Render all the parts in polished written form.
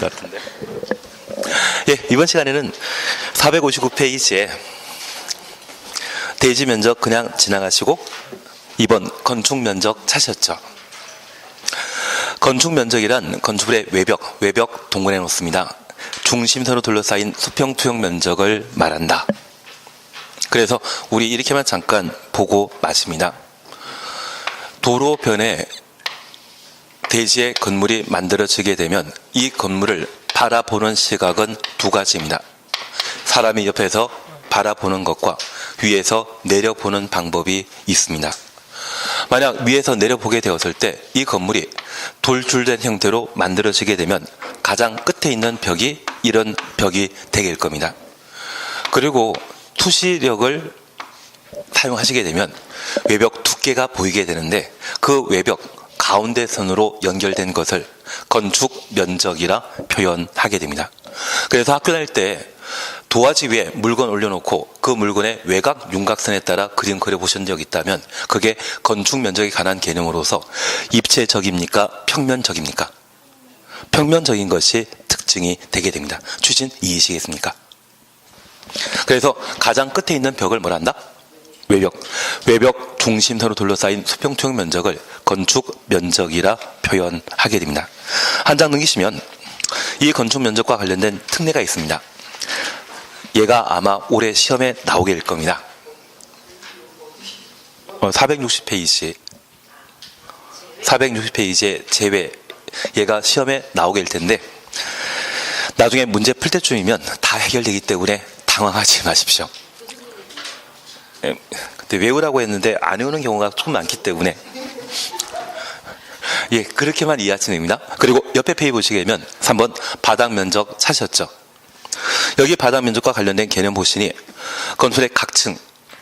같은데. 예, 이번 시간에는 459페이지에 대지 면적 그냥 지나가시고 2번 건축 면적 찾으셨죠. 건축 면적이란 건축물의 외벽 동그래 놓습니다. 중심선으로 둘러싸인 수평 투영 면적을 말한다. 그래서 우리 이렇게만 잠깐 보고 마십니다. 도로변에 대지의 건물이 만들어지게 되면 이 건물을 바라보는 시각은 두 가지입니다. 사람이 옆에서 바라보는 것과 위에서 내려보는 방법이 있습니다. 만약 위에서 내려보게 되었을 때 이 건물이 돌줄된 형태로 만들어지게 되면 가장 끝에 있는 벽이 이런 벽이 되게 될 겁니다. 그리고 투시력을 사용하시게 되면 외벽 두께가 보이게 되는데 그 외벽 가운데 선으로 연결된 것을 건축 면적이라 표현하게 됩니다. 그래서 학교 다닐 때 도화지 위에 물건 올려놓고 그 물건의 외곽 윤곽선에 따라 그림 그려보신 적이 있다면 그게 건축 면적에 관한 개념으로서 입체적입니까? 평면적입니까? 평면적인 것이 특징이 되게 됩니다. 추진 이해하시겠습니까? 그래서 가장 끝에 있는 벽을 뭐라 한다? 외벽 중심선으로 둘러싸인 수평 투영 면적을 건축 면적이라 표현하게 됩니다. 한 장 넘기시면 이 건축 면적과 관련된 특례가 있습니다. 얘가 아마 올해 시험에 나오게 될 겁니다. 460페이지에 제외, 얘가 시험에 나오게 될 텐데 나중에 문제 풀 때쯤이면 다 해결되기 때문에 당황하지 마십시오. 근데 외우라고 했는데 안 외우는 경우가 조금 많기 때문에 예, 그렇게만 이해하시면 됩니다. 그리고 옆에 페이지 보시게 되면 3번 바닥 면적 찾으셨죠? 여기 바닥 면적과 관련된 개념 보시니 건물의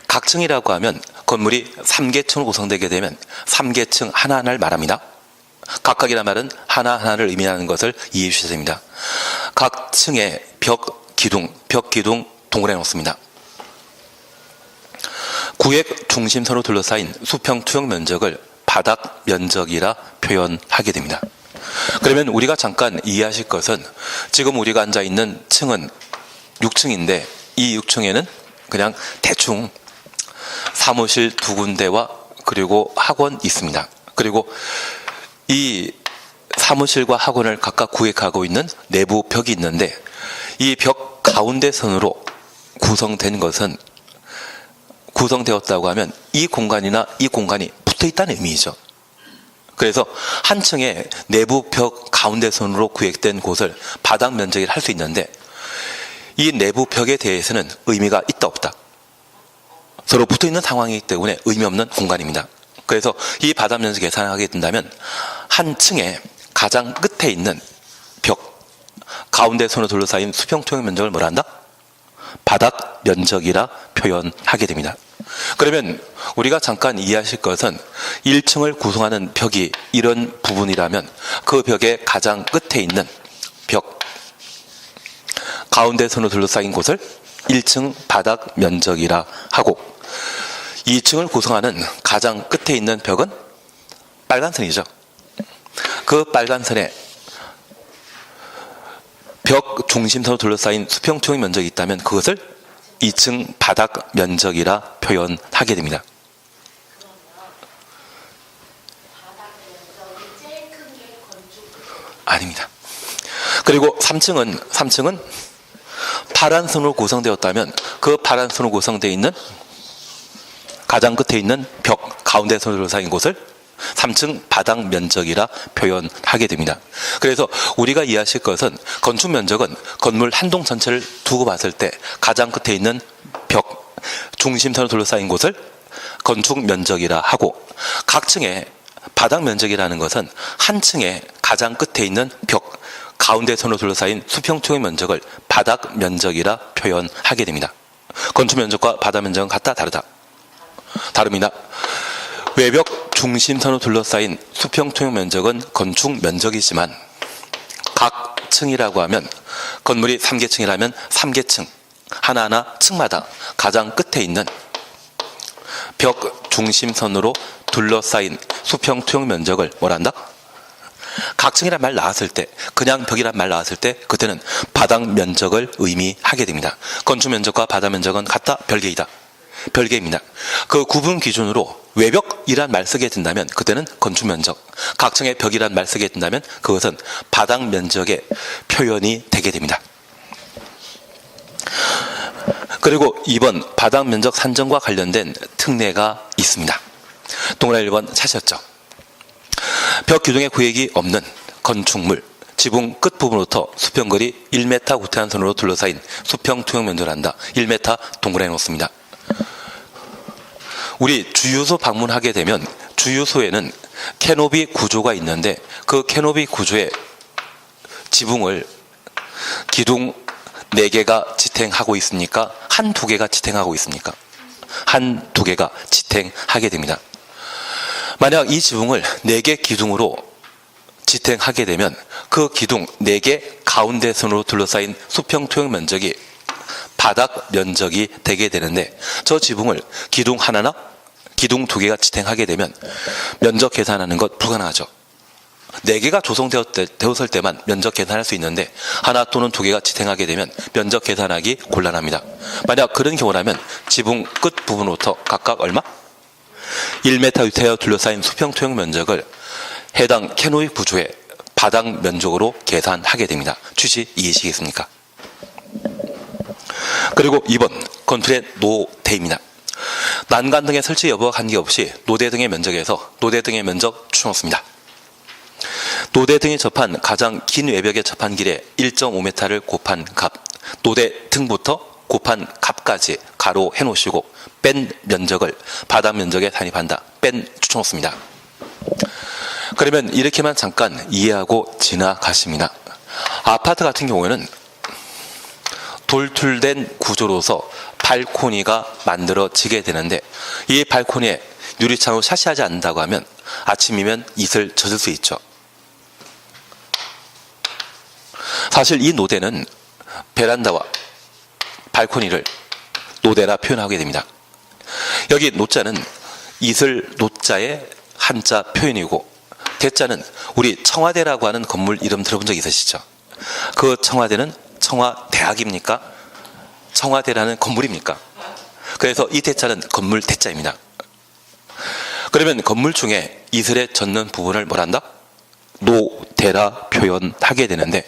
각층이라고 하면 건물이 3계층으로 구성되게 되면 3계층 하나하나를 말합니다. 각각이란 말은 하나하나를 의미하는 것을 이해해 주셔야 됩니다. 각 층의 벽 기둥 동그래 놓습니다. 구획 중심선으로 둘러싸인 수평 투영 면적을 바닥 면적이라 표현하게 됩니다. 그러면 우리가 잠깐 이해하실 것은 지금 우리가 앉아 있는 층은 6층인데 이 6층에는 그냥 대충 사무실 두 군데와 그리고 학원 있습니다. 그리고 이 사무실과 학원을 각각 구획하고 있는 내부 벽이 있는데 이 벽 가운데 선으로 구성된 것은 구성되었다고 하면 이 공간이나 이 공간이 붙어 있다는 의미이죠. 그래서 한 층의 내부 벽 가운데 선으로 구획된 곳을 바닥 면적이라 할 수 있는데 이 내부 벽에 대해서는 의미가 있다 없다. 서로 붙어 있는 상황이기 때문에 의미 없는 공간입니다. 그래서 이 바닥 면적 계산하게 된다면 한 층의 가장 끝에 있는 벽 가운데 선으로 둘러싸인 수평 투영 면적을 뭐라 한다? 바닥 면적이라 표현하게 됩니다. 그러면 우리가 잠깐 이해하실 것은 1층을 구성하는 벽이 이런 부분이라면 그 벽의 가장 끝에 있는 벽 가운데 선으로 둘러싸인 곳을 1층 바닥 면적이라 하고 2층을 구성하는 가장 끝에 있는 벽은 빨간 선이죠. 그 빨간 선에 벽 중심선으로 둘러싸인 수평 투영 면적이 있다면 그것을 2층 바닥 면적이라 표현하게 됩니다. 아닙니다. 그리고 3층은 파란 선으로 구성되었다면 그 파란 선으로 구성되어 있는 가장 끝에 있는 벽 가운데 선으로 둘러싸인 곳을 3층 바닥 면적이라 표현하게 됩니다. 그래서 우리가 이해하실 것은 건축 면적은 건물 한 동 전체를 두고 봤을 때 가장 끝에 있는 벽 중심선으로 둘러싸인 곳을 건축 면적이라 하고 각 층의 바닥 면적이라는 것은 한 층의 가장 끝에 있는 벽 가운데 선으로 둘러싸인 수평 투영 면적을 바닥 면적이라 표현하게 됩니다. 건축 면적과 바닥 면적은 같다 다르다? 다릅니다. 외벽 중심선으로 둘러싸인 수평 투영 면적은 건축 면적이지만 각 층이라고 하면 건물이 3계층이라면 3계층 하나하나 층마다 가장 끝에 있는 벽 중심선으로 둘러싸인 수평 투영 면적을 뭐라 한다? 각층이란 말 나왔을 때, 그냥 벽이란 말 나왔을 때 그때는 바닥 면적을 의미하게 됩니다. 건축 면적과 바닥 면적은 같다, 별개이다. 별개입니다. 그 구분 기준으로 외벽이란 말 쓰게 된다면 그때는 건축 면적, 각층의 벽이란 말 쓰게 된다면 그것은 바닥 면적의 표현이 되게 됩니다. 그리고 2번 바닥 면적 산정과 관련된 특례가 있습니다. 동그라미 1번 찾으셨죠? 벽 기둥의 구획이 없는 건축물, 지붕 끝부분부터 수평거리 1m 구태한 선으로 둘러싸인 수평 투영 면적을 한다. 1m 동그라미 놓습니다. 우리 주유소 방문하게 되면 주유소에는 캐노비 구조가 있는데 그 캐노비 구조에 지붕을 기둥 4개가 지탱하고 있습니까? 한두 개가 지탱하고 있습니까? 한두 개가 지탱하게 됩니다. 만약 이 지붕을 4개 기둥으로 지탱하게 되면 그 기둥 4개 가운데선으로 둘러싸인 수평 투영 면적이 바닥 면적이 되게 되는데 저 지붕을 기둥 하나나 기둥 2개가 지탱하게 되면 면적 계산하는 것 불가능하죠. 4개가 조성되었을 때만 면적 계산할 수 있는데 하나 또는 2개가 지탱하게 되면 면적 계산하기 곤란합니다. 만약 그런 경우라면 지붕 끝 부분부터 각각 얼마? 1m 유태여 둘러싸인 수평 투영 면적을 해당 캐노비 구조의 바닥 면적으로 계산하게 됩니다. 취지 이해하시겠습니까? 그리고 2번 건물의 노대입니다. 난간 등의 설치 여부와 관계없이 노대 등의 면적에서 노대 등의 면적 추정습니다. 노대 등이 접한 가장 긴 외벽에 접한 길에 1.5m를 곱한 값, 노대 등부터 곱한 값까지 가로 해놓으시고 뺀 면적을 바닥 면적에 산입한다. 뺀 추정습니다. 그러면 이렇게만 잠깐 이해하고 지나가십니다. 아파트 같은 경우에는 돌출된 구조로서 발코니가 만들어지게 되는데 이 발코니에 유리창으로 샤시하지 않는다고 하면 아침이면 이슬 젖을 수 있죠. 사실 이 노대는 베란다와 발코니를 노대라 표현하게 됩니다. 여기 노자는 이슬 노자의 한자 표현이고 대자는 우리 청와대라고 하는 건물 이름 들어본 적 있으시죠? 그 청와대는 청와대학입니까? 청와대라는 건물입니까? 그래서 이 대자는 건물 대자입니다. 그러면 건물 중에 이슬에 젖는 부분을 뭐란다? 노대라 표현하게 되는데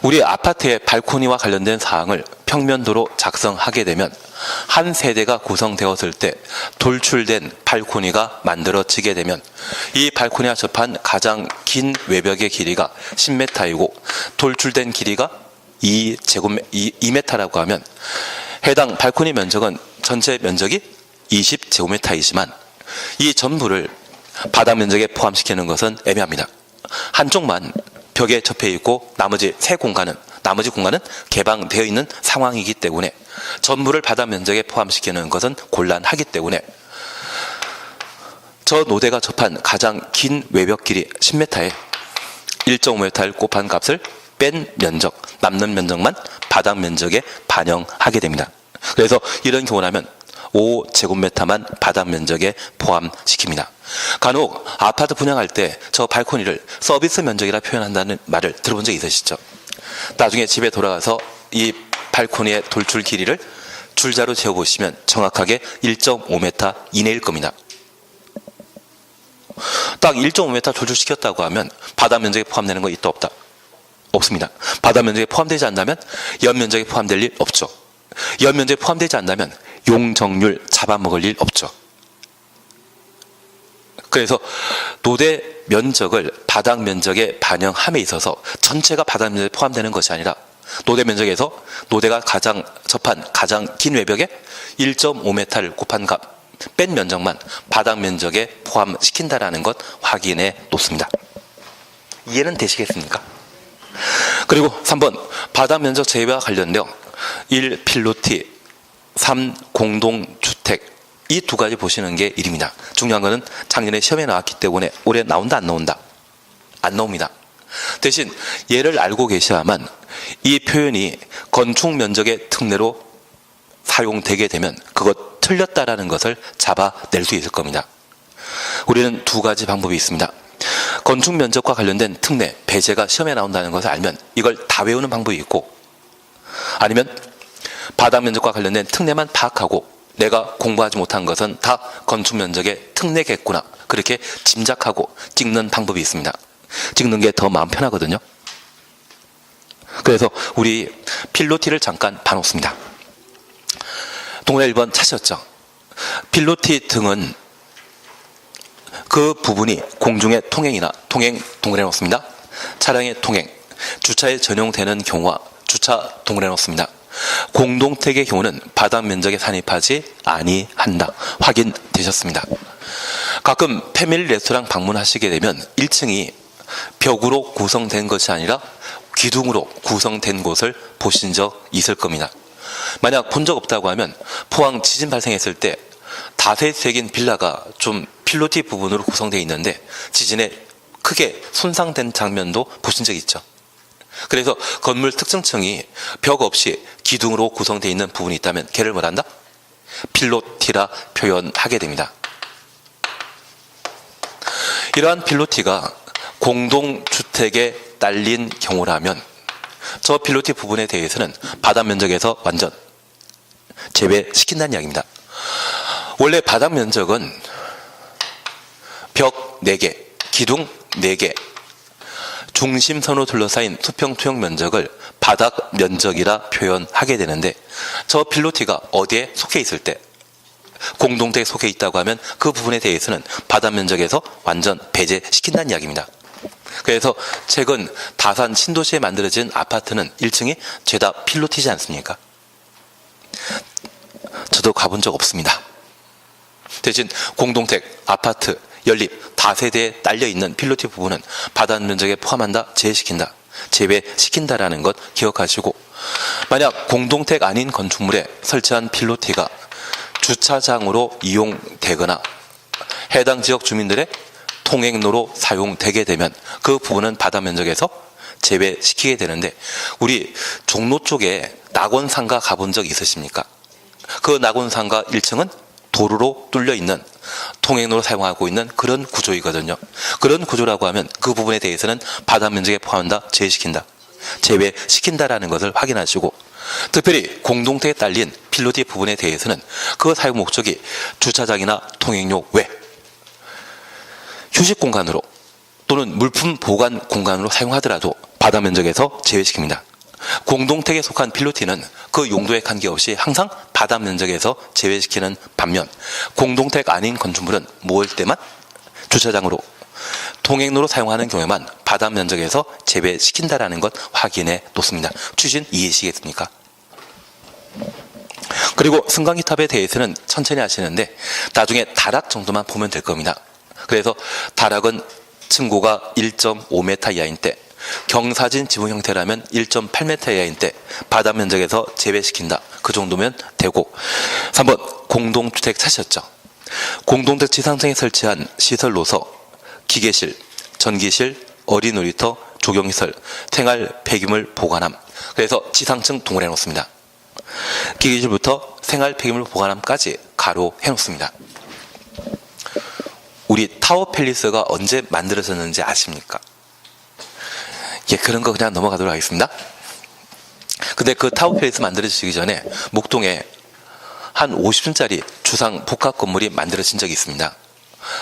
우리 아파트의 발코니와 관련된 사항을 평면도로 작성하게 되면 한 세대가 구성되었을 때 돌출된 발코니가 만들어지게 되면 이 발코니와 접한 가장 긴 외벽의 길이가 10m이고 돌출된 길이가 2m라고 하면 해당 발코니 면적은 전체 면적이 20제곱미터이지만 이 전부를 바닥 면적에 포함시키는 것은 애매합니다. 한쪽만 벽에 접해 있고 나머지 공간은 개방되어 있는 상황이기 때문에 전부를 바닥 면적에 포함시키는 것은 곤란하기 때문에 저 노대가 접한 가장 긴 외벽 길이 10m에 1.5m를 곱한 값을 뺀 면적, 남는 면적만 바닥 면적에 반영하게 됩니다. 그래서 이런 경우라면 5제곱미터만 바닥 면적에 포함시킵니다. 간혹 아파트 분양할 때 저 발코니를 서비스 면적이라 표현한다는 말을 들어본 적 있으시죠? 나중에 집에 돌아가서 이 발코니의 돌출 길이를 줄자로 재어보시면 정확하게 1.5m 이내일 겁니다. 딱 1.5m 돌출시켰다고 하면 바닥 면적에 포함되는 거 있다 없다? 없습니다. 바닥 면적에 포함되지 않다면 연면적에 포함될 일 없죠. 연면적에 포함되지 않다면 용적률 잡아먹을 일 없죠. 그래서 노대 면적을 바닥 면적에 반영함에 있어서 전체가 바닥 면적에 포함되는 것이 아니라 노대 면적에서 노대가 접한 가장 긴 외벽에 1.5m를 곱한 값 뺀 면적만 바닥 면적에 포함시킨다라는 것 확인해 놓습니다. 이해는 되시겠습니까? 그리고 3번 바닥 면적 제외와 관련되어 1. 필로티 3. 공동주택 이 두 가지 보시는 게 일입니다. 중요한 것은 작년에 시험에 나왔기 때문에 올해 나온다 안 나온다? 안 나옵니다. 대신 얘를 알고 계셔야만 이 표현이 건축 면적의 특례로 사용되게 되면 그것 틀렸다라는 것을 잡아낼 수 있을 겁니다. 우리는 두 가지 방법이 있습니다. 건축 면적과 관련된 특례, 배제가 시험에 나온다는 것을 알면 이걸 다 외우는 방법이 있고, 아니면 바닥 면적과 관련된 특례만 파악하고 내가 공부하지 못한 것은 다 건축 면적의 특례겠구나, 그렇게 짐작하고 찍는 방법이 있습니다. 찍는 게 더 마음 편하거든요. 그래서 우리 필로티를 잠깐 봐놓습니다. 동그라미 1번 찾으셨죠? 필로티 등은 그 부분이 공중의 통행이나 통행 동그라미 놓습니다. 차량의 통행, 주차에 전용되는 경우와 주차 동그라미 놓습니다. 공동택의 경우는 바닥 면적에 산입하지 아니한다. 확인되셨습니다. 가끔 패밀리 레스토랑 방문하시게 되면 1층이 벽으로 구성된 것이 아니라 기둥으로 구성된 곳을 보신 적 있을 겁니다. 만약 본 적 없다고 하면 포항 지진 발생했을 때 다세색인 빌라가 좀 필로티 부분으로 구성되어 있는데 지진에 크게 손상된 장면도 보신 적 있죠. 그래서 건물 특징층이 벽 없이 기둥으로 구성되어 있는 부분이 있다면 걔를 뭐란다? 필로티라 표현하게 됩니다. 이러한 필로티가 공동주택에 딸린 경우라면 저 필로티 부분에 대해서는 바닥 면적에서 완전 제외시킨다는 이야기입니다. 원래 바닥 면적은 벽 4개, 기둥 4개, 중심선으로 둘러싸인 수평 투영 면적을 바닥 면적이라 표현하게 되는데, 저 필로티가 어디에 속해 있을 때, 공동택에 속해 있다고 하면 그 부분에 대해서는 바닥 면적에서 완전 배제시킨다는 이야기입니다. 그래서 최근 다산 신도시에 만들어진 아파트는 1층이 죄다 필로티지 않습니까? 저도 가본 적 없습니다. 대신 공동택, 아파트, 연립, 다세대에 딸려있는 필로티 부분은 바닥 면적에 포함한다, 제외시킨다, 제외시킨다라는 것 기억하시고, 만약 공동택 아닌 건축물에 설치한 필로티가 주차장으로 이용되거나 해당 지역 주민들의 통행로로 사용되게 되면 그 부분은 바닥 면적에서 제외시키게 되는데, 우리 종로 쪽에 낙원상가 가본 적 있으십니까? 그 낙원상가 1층은 도로로 뚫려 있는 통행로로 사용하고 있는 그런 구조이거든요. 그런 구조라고 하면 그 부분에 대해서는 바닥 면적에 포함한다, 제외시킨다, 제외시킨다라는 것을 확인하시고, 특별히 공동택에 딸린 필로티 부분에 대해서는 그 사용 목적이 주차장이나 통행로 외 휴식 공간으로 또는 물품 보관 공간으로 사용하더라도 바닥 면적에서 제외시킵니다. 공동택에 속한 필로티는 그 용도에 관계없이 항상 바닥 면적에서 제외시키는 반면, 공동택 아닌 건축물은 모을 때만 주차장으로 통행로로 사용하는 경우에만 바닥 면적에서 제외시킨다라는 것 확인해 놓습니다. 추진 이해하시겠습니까? 그리고 승강기탑에 대해서는 천천히 하시는데 나중에 다락 정도만 보면 될 겁니다. 그래서 다락은 층고가 1.5m 이하인 때, 경사진 지붕 형태라면 1.8m 이하인 때 바닥 면적에서 제외시킨다, 그 정도면 되고. 3번 공동주택 찾으셨죠? 공동택 지상층에 설치한 시설로서 기계실, 전기실, 어린 놀이터, 조경시설, 생활 폐기물 보관함. 그래서 지상층 동그라미 놓습니다. 기계실부터 생활 폐기물 보관함까지 가로 해놓습니다. 우리 타워 팰리스가 언제 만들어졌는지 아십니까? 예, 그런 거 그냥 넘어가도록 하겠습니다. 근데 그 타워 팰리스 만들어지기 전에 목동에 한 50층짜리 주상 복합 건물이 만들어진 적이 있습니다.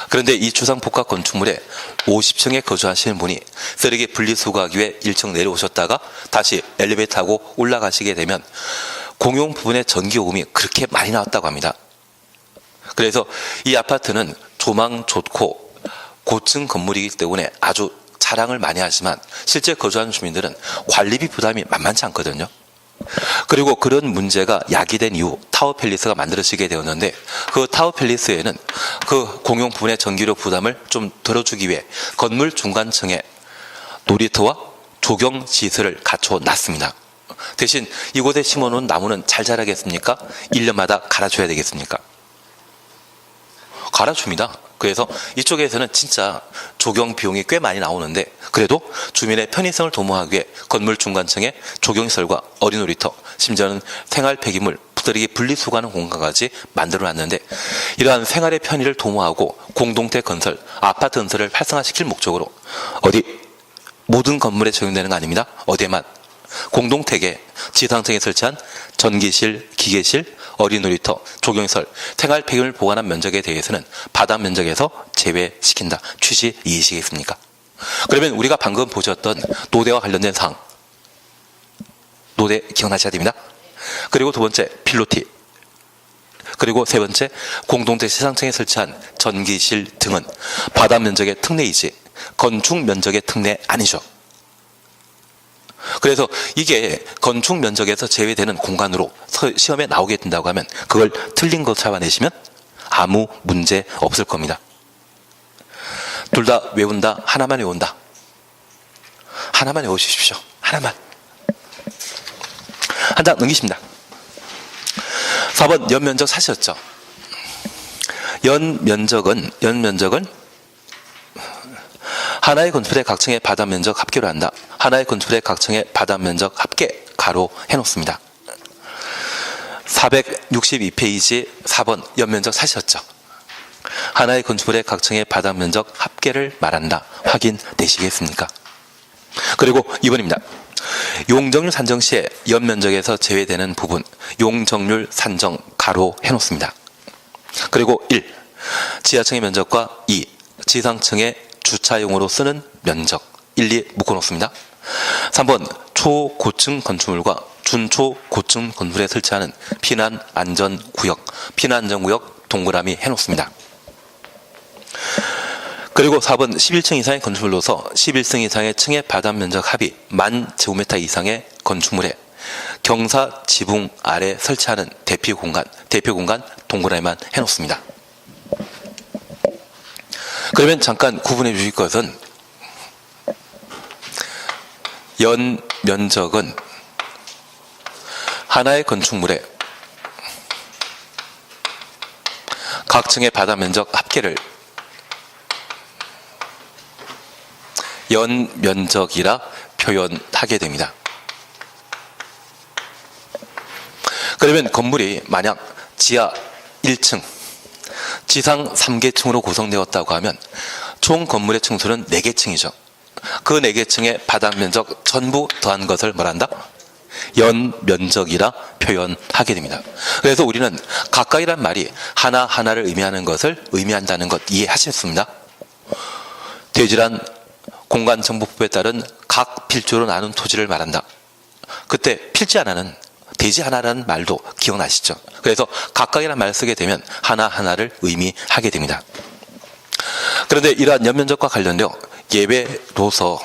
그런데 이 주상 복합 건축물에 50층에 거주하시는 분이 쓰레기 분리수거하기 위해 1층 내려오셨다가 다시 엘리베이터 타고 올라가시게 되면 공용 부분의 전기요금이 그렇게 많이 나왔다고 합니다. 그래서 이 아파트는 조망 좋고 고층 건물이기 때문에 아주 자랑을 많이 하지만 실제 거주하는 주민들은 관리비 부담이 만만치 않거든요. 그리고 그런 문제가 야기된 이후 타워 팰리스가 만들어지게 되었는데, 그 타워 팰리스에는 그 공용 부분의 전기료 부담을 좀 덜어주기 위해 건물 중간층에 놀이터와 조경 시설을 갖춰 놨습니다. 대신 이곳에 심어놓은 나무는 잘 자라겠습니까? 1년마다 갈아줘야 되겠습니까? 갈아줍니다. 그래서 이쪽에서는 진짜 조경 비용이 꽤 많이 나오는데, 그래도 주민의 편의성을 도모하기 위해 건물 중간층에 조경시설과 어린놀이터, 심지어는 생활 폐기물 가족들에게 분리수거하는 공간까지 만들어놨는데 이러한 생활의 편의를 도모하고 공동체 건설, 아파트 건설을 활성화시킬 목적으로 어디 모든 건물에 적용되는 거 아닙니다. 어디에만 공동택에 지상층에 설치한 전기실, 기계실, 어린놀이터, 조경시설, 생활 폐기물 보관한 면적에 대해서는 바닥 면적에서 제외시킨다. 취지 이해시겠습니까? 그러면 우리가 방금 보셨던 노대와 관련된 사항, 노대 기억나셔야 됩니다. 그리고 두 번째 필로티, 그리고 세 번째 공동체 시상층에 설치한 전기실 등은 바닥 면적의 특례이지 건축 면적의 특례 아니죠. 그래서 이게 건축 면적에서 제외되는 공간으로 시험에 나오게 된다고 하면 그걸 틀린 것 잡아내시면 아무 문제 없을 겁니다. 둘 다 외운다, 하나만 외운다. 하나만 외우십시오. 하나만. 한 장 넘기십니다. 4번 연면적 사시였죠. 연면적은 하나의 건축물의 각 층의 바닥 면적 합계로 한다. 하나의 건축물의 각 층의 바닥 면적 합계 가로 해놓습니다. 462페이지 4번 연면적 사시였죠. 하나의 건축물의 각 층의 바닥 면적 합계를 말한다. 확인되시겠습니까? 그리고 2번입니다. 용적률 산정 시에 연면적에서 제외되는 부분 용적률 산정 가로 해놓습니다. 그리고 1. 지하층의 면적과 2. 지상층의 주차용으로 쓰는 면적 1, 2 묶어놓습니다. 3번 초고층 건축물과 준초고층 건물에 설치하는 피난안전구역 동그라미 해놓습니다. 그리고 4번 11층 이상의 건축물로서 11층 이상의 층의 바닥 면적 합이 10,000제곱미터 이상의 건축물에 경사 지붕 아래 설치하는 대표 공간 동그라미만 해놓습니다. 그러면 잠깐 구분해 주실 것은 연면적은 하나의 건축물에 각 층의 바닥 면적 합계를 연면적이라 표현하게 됩니다. 그러면 건물이 만약 지하 1층, 지상 3개 층으로 구성되었다고 하면 총 건물의 층수는 4개 층이죠. 그 4개 층의 바닥 면적 전부 더한 것을 말한다? 연면적이라 표현하게 됩니다. 그래서 우리는 각각이란 말이 하나하나를 의미하는 것을 의미한다는 것 이해하셨습니다. 대지란 공간정보법에 따른 각 필지로 나눈 토지를 말한다. 그때 필지 하나는 대지 하나라는 말도 기억나시죠? 그래서 각각이라는 말을 쓰게 되면 하나하나를 의미하게 됩니다. 그런데 이러한 연면적과 관련되어 예외로서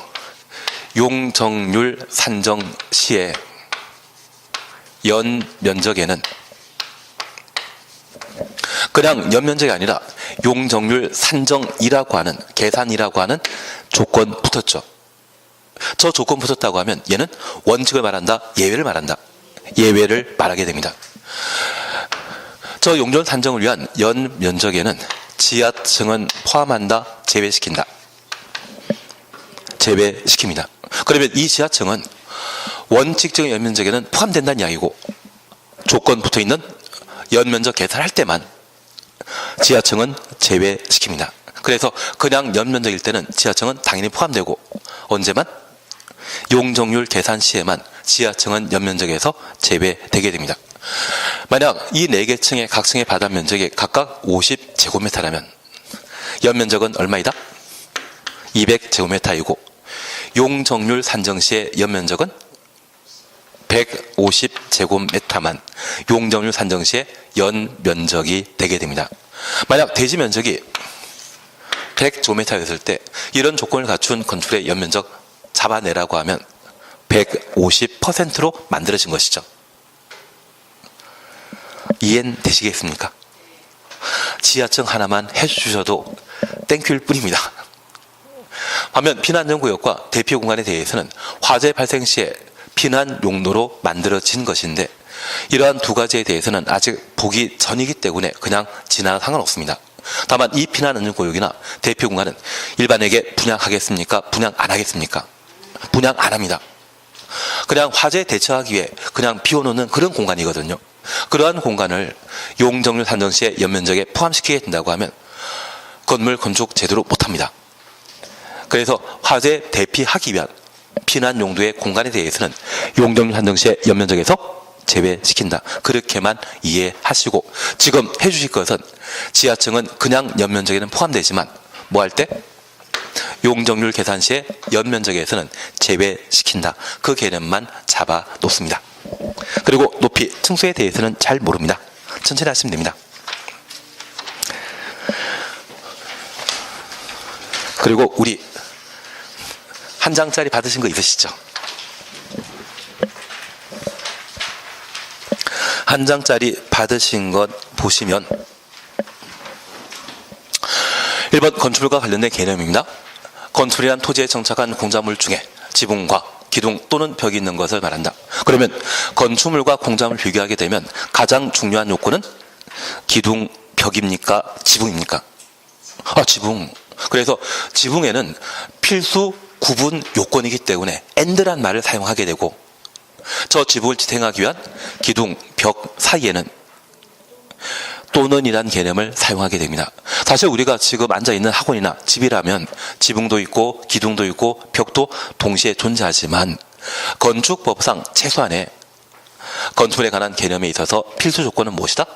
용적률 산정 시에 연면적에는 그냥 연면적이 아니라 용적률 산정이라고 하는 계산이라고 하는 조건 붙었죠. 저 조건 붙었다고 하면 얘는 원칙을 말한다, 예외를 말한다. 예외를 말하게 됩니다. 저 용적률 산정을 위한 연면적에는 지하층은 포함한다, 제외시킨다. 제외시킵니다. 그러면 이 지하층은 원칙적인 연면적에는 포함된다는 이야기고 조건 붙어있는 연면적 계산할 때만 지하층은 제외시킵니다. 그래서 그냥 연면적일 때는 지하층은 당연히 포함되고 언제만? 용적률 계산 시에만 지하층은 연면적에서 제외되게 됩니다. 만약 이 4개 층의 각 층의 바닥 면적이 각각 50제곱미터라면 연면적은 얼마이다? 200제곱미터이고 용적률 산정 시의 연면적은 150제곱미터만 용적률 산정 시에 연면적이 되게 됩니다. 만약 대지 면적이 100제곱미터였을 때 이런 조건을 갖춘 건축의 연면적 잡아내라고 하면 150%로 만들어진 것이죠. 이해는 되시겠습니까? 지하층 하나만 해주셔도 땡큐일 뿐입니다. 반면 피난안전구역과 대피 공간에 대해서는 화재 발생 시에 피난 용도로 만들어진 것인데 이러한 두 가지에 대해서는 아직 보기 전이기 때문에 그냥 지나도 상관없습니다. 다만 이 피난안전구역이나 대피 공간은 일반에게 분양하겠습니까? 분양 안 하겠습니까? 분양 안 합니다. 그냥 화재 대처하기 위해 그냥 비워놓는 그런 공간이거든요. 그러한 공간을 용적률 산정 시의 연면적에 포함시키게 된다고 하면 건물 건축 제대로 못합니다. 그래서 화재 대피하기 위한 피난 용도의 공간에 대해서는 용적률 산정 시의 연면적에서 제외시킨다. 그렇게만 이해하시고, 지금 해주실 것은 지하층은 그냥 연면적에는 포함되지만 뭐 할 때? 용적률 계산 시에 연면적에서는 제외시킨다. 그 개념만 잡아 놓습니다. 그리고 높이, 층수에 대해서는 잘 모릅니다. 천천히 하시면 됩니다. 그리고 우리 한 장짜리 받으신 거 있으시죠? 한 장짜리 받으신 것 보시면 1번 건축물과 관련된 개념입니다. 건축이란 토지에 정착한 공작물 중에 지붕과 기둥 또는 벽이 있는 것을 말한다. 그러면 건축물과 공작물을 비교하게 되면 가장 중요한 요건은 기둥, 벽입니까? 지붕입니까? 지붕. 그래서 지붕에는 필수 구분 요건이기 때문에 AND란 말을 사용하게 되고, 저 지붕을 지탱하기 위한 기둥, 벽 사이에는 또는이란 개념을 사용하게 됩니다. 사실 우리가 지금 앉아있는 학원이나 집이라면 지붕도 있고 기둥도 있고 벽도 동시에 존재하지만 건축법상 최소한의 건축물에 관한 개념에 있어서 필수 조건은 무엇이다?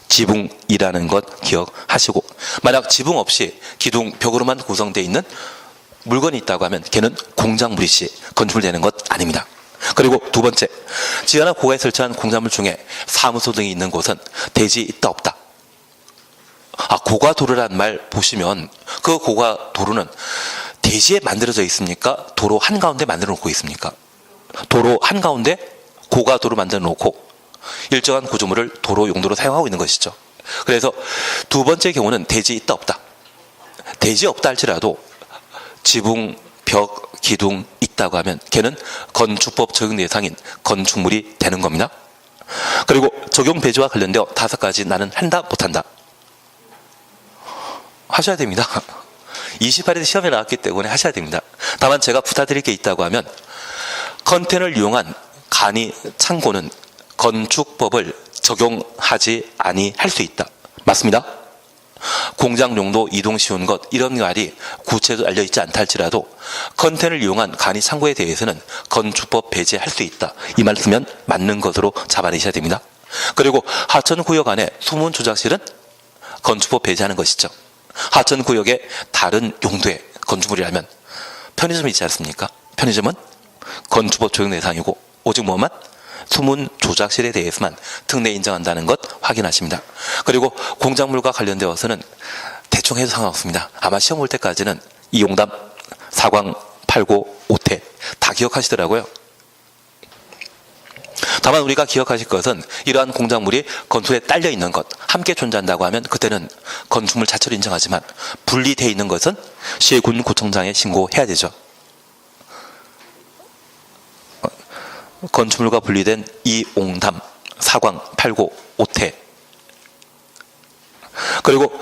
지붕이라는 것 기억하시고, 만약 지붕 없이 기둥, 벽으로만 구성되어 있는 물건이 있다고 하면 걔는 공작물이시 건축물 되는 것 아닙니다. 그리고 두 번째, 지하나 고가에 설치한 공작물 중에 사무소 등이 있는 곳은 대지 있다 없다. 고가도로란 말 보시면 그 고가도로는 대지에 만들어져 있습니까? 도로 한가운데 만들어 놓고 있습니까? 도로 한가운데 고가도로 만들어 놓고 일정한 구조물을 도로 용도로 사용하고 있는 것이죠. 그래서 두 번째 경우는 대지 있다 없다. 대지 없다 할지라도 지붕, 벽, 기둥 있다고 하면 걔는 건축법 적용 대상인 건축물이 되는 겁니다. 그리고 적용 배제와 관련되어 5가지 나는 한다 못한다 하셔야 됩니다. 28일 시험에 나왔기 때문에 하셔야 됩니다. 다만 제가 부탁드릴 게 있다고 하면 컨테이너를 이용한 간이 창고는 건축법을 적용하지 아니할 수 있다. 맞습니다. 공장 용도 이동 쉬운 것, 이런 말이 구체적으로 알려있지 않다 할지라도 컨테이너를 이용한 간이 창고에 대해서는 건축법 배제할 수 있다. 이 말 쓰면 맞는 것으로 잡아내셔야 됩니다. 그리고 하천구역 안에 수문 조작실은 건축법 배제하는 것이죠. 하천구역의 다른 용도의 건축물이라면 편의점이 있지 않습니까? 편의점은 건축법 적용 대상이고 오직 뭐만? 수문 조작실에 대해서만 특례 인정한다는 것 확인하십니다. 그리고 공작물과 관련되어서는 대충 해도 상관없습니다. 아마 시험 볼 때까지는 이 용담, 사광, 팔고, 오태 다 기억하시더라고요. 다만 우리가 기억하실 것은 이러한 공작물이 건축에 딸려 있는 것, 함께 존재한다고 하면 그때는 건축물 자체로 인정하지만 분리되어 있는 것은 시군 구청장에 신고해야 되죠. 건축물과 분리된 이 옹담, 사광, 팔고, 오태. 그리고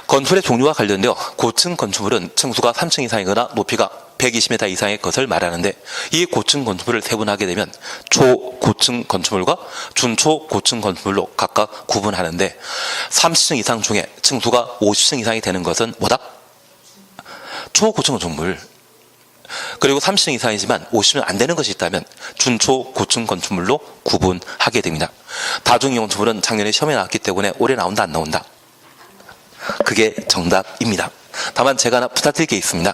건축의 종류와 관련되어 고층 건축물은 층수가 3층 이상이거나 높이가 120m 이상의 것을 말하는데, 이 고층 건축물을 세분하게 되면 초고층 건축물과 준초고층 건축물로 각각 구분하는데, 30층 이상 중에 층수가 50층 이상이 되는 것은 뭐다? 초고층 건축물. 그리고 30층 이상이지만 50층 안 되는 것이 있다면 준초 고층 건축물로 구분하게 됩니다. 다중이용 건축물은 작년에 시험에 나왔기 때문에 올해 나온다 안 나온다? 그게 정답입니다. 다만 제가 하나 부탁드릴 게 있습니다.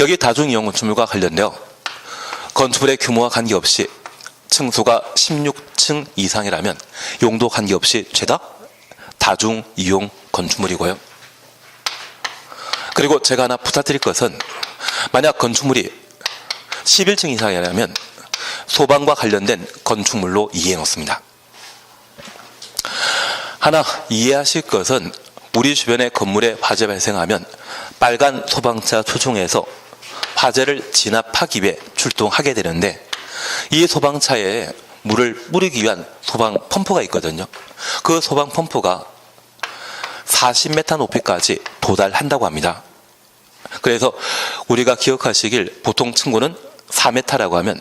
여기 다중이용 건축물과 관련되어 건축물의 규모와 관계없이 층수가 16층 이상이라면 용도 관계없이 죄다 다중이용 건축물이고요. 그리고 제가 하나 부탁드릴 것은, 만약 건축물이 11층 이상이라면 소방과 관련된 건축물로 이해해 놓습니다. 하나 이해하실 것은, 우리 주변의 건물에 화재 발생하면 빨간 소방차 초청해서 화재를 진압하기 위해 출동하게 되는데, 이 소방차에 물을 뿌리기 위한 소방 펌프가 있거든요. 그 소방 펌프가 40m 높이까지 도달한다고 합니다. 그래서 우리가 기억하시길, 보통 층고는 4m라고 하면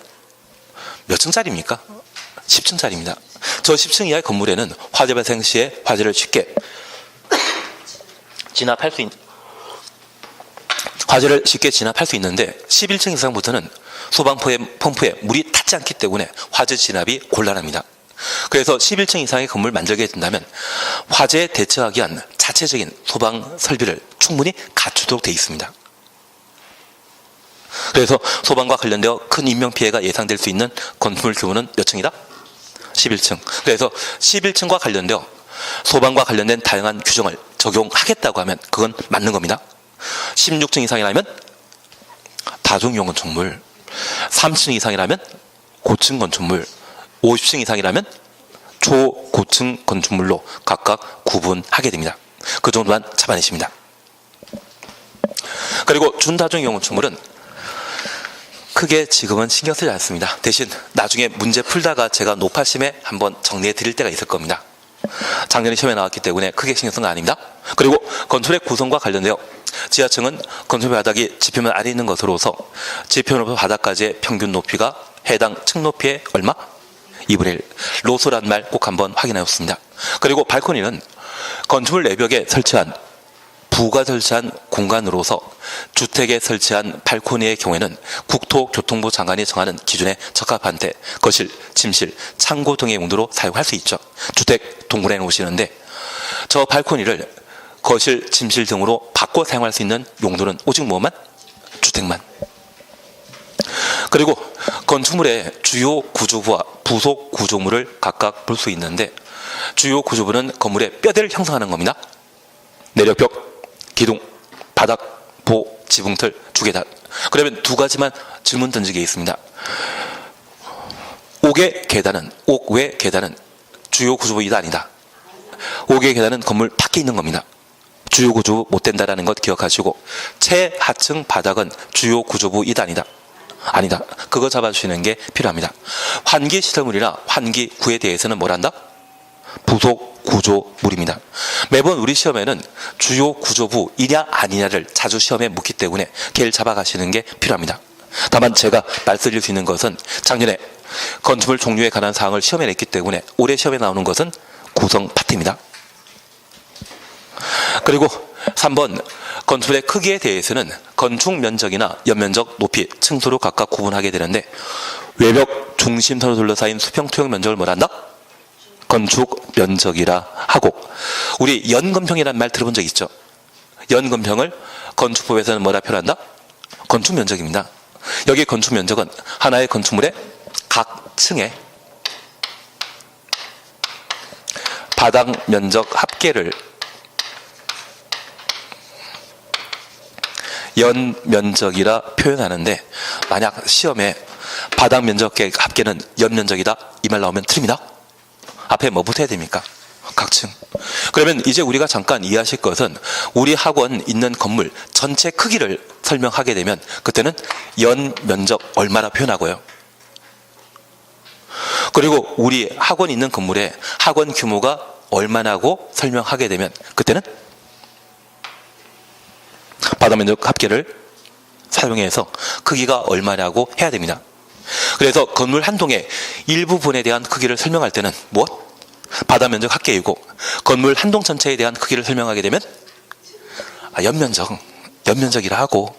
몇 층짜리입니까? 10층짜리입니다. 저 10층 이하의 건물에는 화재 발생 시에 화재를 쉽게 진압할 수 있는데 11층 이상부터는 펌프에 물이 닿지 않기 때문에 화재 진압이 곤란합니다. 그래서 11층 이상의 건물 만들게 된다면 화재에 대처하기 위한 자체적인 소방 설비를 충분히 갖추도록 되어 있습니다. 그래서 소방과 관련되어 큰 인명피해가 예상될 수 있는 건물 규모는 몇 층이다? 11층. 그래서 11층과 관련되어 소방과 관련된 다양한 규정을 적용하겠다고 하면 그건 맞는 겁니다. 16층 이상이라면 다중이용 건축물, 3층 이상이라면 고층 건축물, 50층 이상이라면 초고층 건축물로 각각 구분하게 됩니다. 그 정도만 잡아내십니다. 그리고 준다중이용 건축물은 크게 지금은 신경 쓰지 않습니다. 대신 나중에 문제 풀다가 제가 노파심에 한번 정리해 드릴 때가 있을 겁니다. 작년에 시험에 나왔기 때문에 크게 신경 쓴 거 아닙니다. 그리고 건축의 구성과 관련되어 지하층은 건축 바닥이 지표면 아래 있는 것으로서 지표면부터 바닥까지의 평균 높이가 해당 층 높이의 얼마? 2분의 1. 로소란 말 꼭 한번 확인하였습니다. 그리고 발코니는 건축물 내벽에 설치한 부가 설치한 공간으로서 주택에 설치한 발코니의 경우에는 국토교통부 장관이 정하는 기준에 적합한 데 거실, 침실, 창고 등의 용도로 사용할 수 있죠. 주택 동굴에 놓으시는데 저 발코니를 거실, 침실 등으로 바꿔 사용할 수 있는 용도는 오직 뭐만? 주택만. 그리고 건축물의 주요 구조부와 부속 구조물을 각각 볼 수 있는데 주요 구조부는 건물의 뼈대를 형성하는 겁니다. 내력벽, 기둥, 바닥, 보, 지붕틀, 주계단. 그러면 두 가지만 질문 던지게 있습니다. 옥의 계단은, 옥 외 계단은 주요 구조부 이다 아니다. 옥의 계단은 건물 밖에 있는 겁니다. 주요 구조부 못 된다라는 것 기억하시고 최하층 바닥은 주요 구조부 이다 아니다. 아니다. 그거 잡아주시는 게 필요합니다. 환기 시설물이나 환기 구에 대해서는 뭘 한다? 부속 구조물입니다. 매번 우리 시험에는 주요 구조부이냐 아니냐를 자주 시험에 묻기 때문에 걔를 잡아가시는 게 필요합니다. 다만 제가 말씀드릴 수 있는 것은 작년에 건축물 종류에 관한 사항을 시험에 냈기 때문에 올해 시험에 나오는 것은 구성 파트입니다. 그리고 3번 건축물의 크기에 대해서는 건축 면적이나 연면적, 높이, 층수로 각각 구분하게 되는데 외벽 중심선으로 둘러싸인 수평 투영 면적을 뭐란다? 건축 면적이라 하고 우리 연건평이라는 말 들어본 적 있죠? 연건평을 건축법에서는 뭐라 표현한다? 건축 면적입니다. 여기 건축 면적은 하나의 건축물의 각 층의 바닥 면적 합계를 연면적이라 표현하는데 만약 시험에 바닥 면적 합계는 연면적이다 이 말 나오면 틀립니다. 앞에 뭐 붙어야 됩니까? 각층. 그러면 이제 우리가 잠깐 이해하실 것은 우리 학원 있는 건물 전체 크기를 설명하게 되면 그때는 연면적 얼마나 표현하고요. 그리고 우리 학원 있는 건물의 학원 규모가 얼마나고 설명하게 되면 그때는 바닥 면적 합계를 사용해서 크기가 얼마냐고 해야 됩니다. 그래서 건물 한 동의 일부분에 대한 크기를 설명할 때는 무엇? 바닥 면적 합계이고 건물 한 동 전체에 대한 크기를 설명하게 되면 연면적이라 하고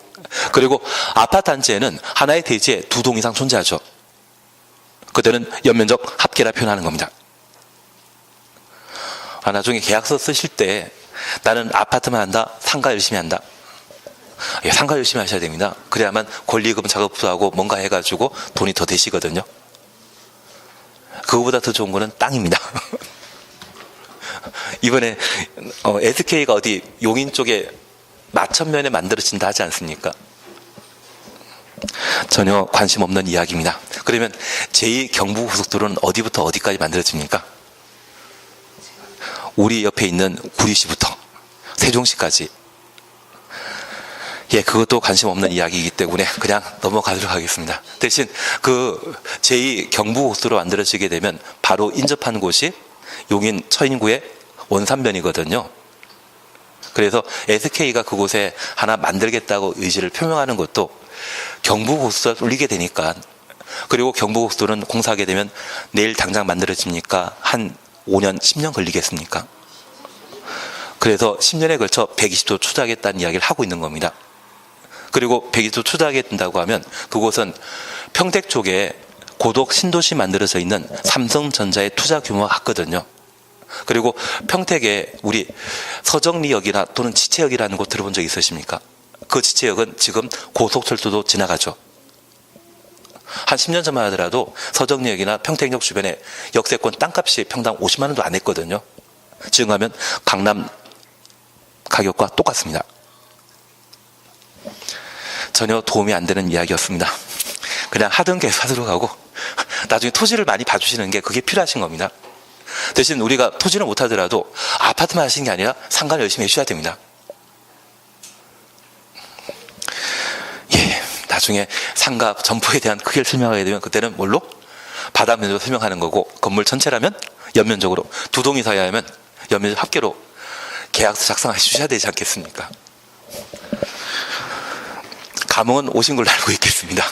그리고 아파트 단지에는 하나의 대지에 두 동 이상 존재하죠. 그때는 연면적 합계라 표현하는 겁니다. 나중에 계약서 쓰실 때 나는 아파트만 한다, 상가 열심히 한다. 상가 열심히 하셔야 됩니다. 그래야만 권리금 작업도 하고 뭔가 해가지고 돈이 더 되시거든요. 그거보다 더 좋은 거는 땅입니다. 이번에 SK가 어디 용인 쪽에 마천면에 만들어진다 하지 않습니까? 전혀 관심 없는 이야기입니다. 그러면 제2경부고속도로는 어디부터 어디까지 만들어집니까? 우리 옆에 있는 구리시부터 세종시까지. 예, 그것도 관심 없는 이야기이기 때문에 그냥 넘어가도록 하겠습니다. 대신 그 제2경부고속도로 만들어지게 되면 바로 인접한 곳이 용인 처인구의 원산면이거든요. 그래서 SK가 그곳에 하나 만들겠다고 의지를 표명하는 것도 경부고속도로가 뚫리게 되니까 그리고 경부고속도로는 공사하게 되면 내일 당장 만들어집니까? 한 5년, 10년 걸리겠습니까? 그래서 10년에 걸쳐 120도 투자하겠다는 이야기를 하고 있는 겁니다. 그리고 120도 투자하겠다고 하면 그곳은 평택 쪽에 고덕 신도시 만들어져 있는 삼성전자의 투자 규모가 같거든요. 그리고 평택에 우리 서정리역이나 또는 지체역이라는 곳 들어본 적 있으십니까? 그 지체역은 지금 고속철도도 지나가죠. 한 10년 전만 하더라도 서정리역이나 평택역 주변에 역세권 땅값이 평당 50만 원도 안 했거든요. 지금 가면 강남 가격과 똑같습니다. 전혀 도움이 안 되는 이야기였습니다. 그냥 하던 게 하도록 하고 나중에 토지를 많이 봐주시는 게 그게 필요하신 겁니다. 대신 우리가 토지를 못하더라도 아파트만 하시는 게 아니라 상가를 열심히 해주셔야 됩니다. 예, 나중에 상가 점포에 대한 크기를 설명하게 되면 그때는 뭘로? 바다 면적으로 설명하는 거고, 건물 전체라면 연면적으로, 두 동 이상이 하면 연면적 합계로 계약서 작성해 주셔야 되지 않겠습니까? 감흥은 오신 걸로 알고 있겠습니다.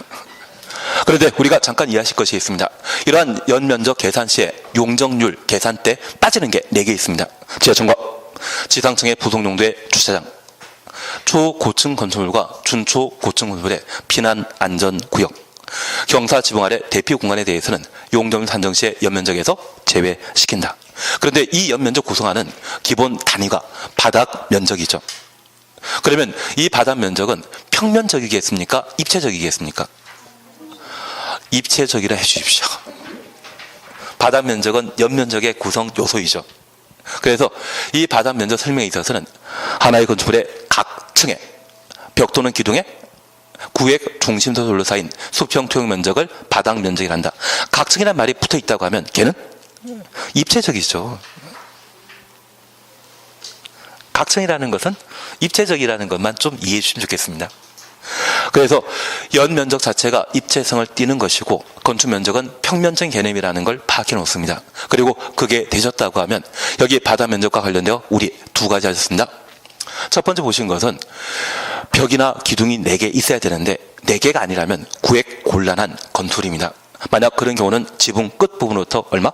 그런데 우리가 잠깐 이해하실 것이 있습니다. 이러한 연면적 계산 시에 용적률 계산 때 빠지는 게 4개 있습니다. 지하청과 지상층의 부속용도의 주차장, 초고층 건축물과 준초고층 건축물의 피난안전구역, 경사지붕 아래 대피 공간에 대해서는 용적률 산정 시에 연면적에서 제외시킨다. 그런데 이 연면적 구성하는 기본 단위가 바닥 면적이죠. 그러면 이 바닥 면적은 평면적이겠습니까? 입체적이겠습니까? 입체적이라 해주십시오. 바닥 면적은 연면적의 구성 요소이죠. 그래서 이 바닥 면적 설명에 있어서는 하나의 건축물의 각 층에 벽 또는 기둥에 구획 중심도 둘러싸인 수평 투영 면적을 바닥 면적이란다. 각 층이란 말이 붙어 있다고 하면 걔는 입체적이죠. 각층이라는 것은 입체적이라는 것만 좀 이해해 주시면 좋겠습니다. 그래서 연면적 자체가 입체성을 띠는 것이고 건축 면적은 평면적 개념이라는 걸 파악해 놓습니다. 그리고 그게 되셨다고 하면 여기 바닥 면적과 관련되어 우리 2가지 하셨습니다. 첫 번째 보신 것은 벽이나 기둥이 4개 있어야 되는데 4개가 아니라면 구획 곤란한 건축입니다. 만약 그런 경우는 지붕 끝부분부터 얼마?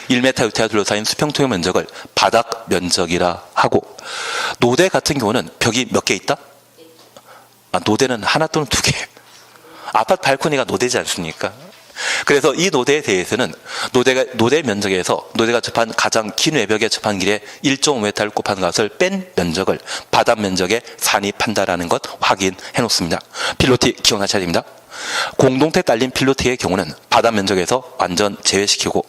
1m 유태가 둘러싸인 수평투영 면적을 바닥 면적이라 하고, 노대 같은 경우는 벽이 몇 개 있다? 노대는 하나 또는 2개. 아파트 발코니가 노대지 않습니까? 그래서 이 노대에 대해서는 노대 면적에서 노대가 접한 가장 긴 외벽에 접한 길에 1.5m를 곱한 것을 뺀 면적을 바닥 면적에 산입한다라는 것 확인해 놓습니다. 필로티 기억하셔야 됩니다. 공동택 딸린 필로티의 경우는 바닥 면적에서 완전 제외시키고,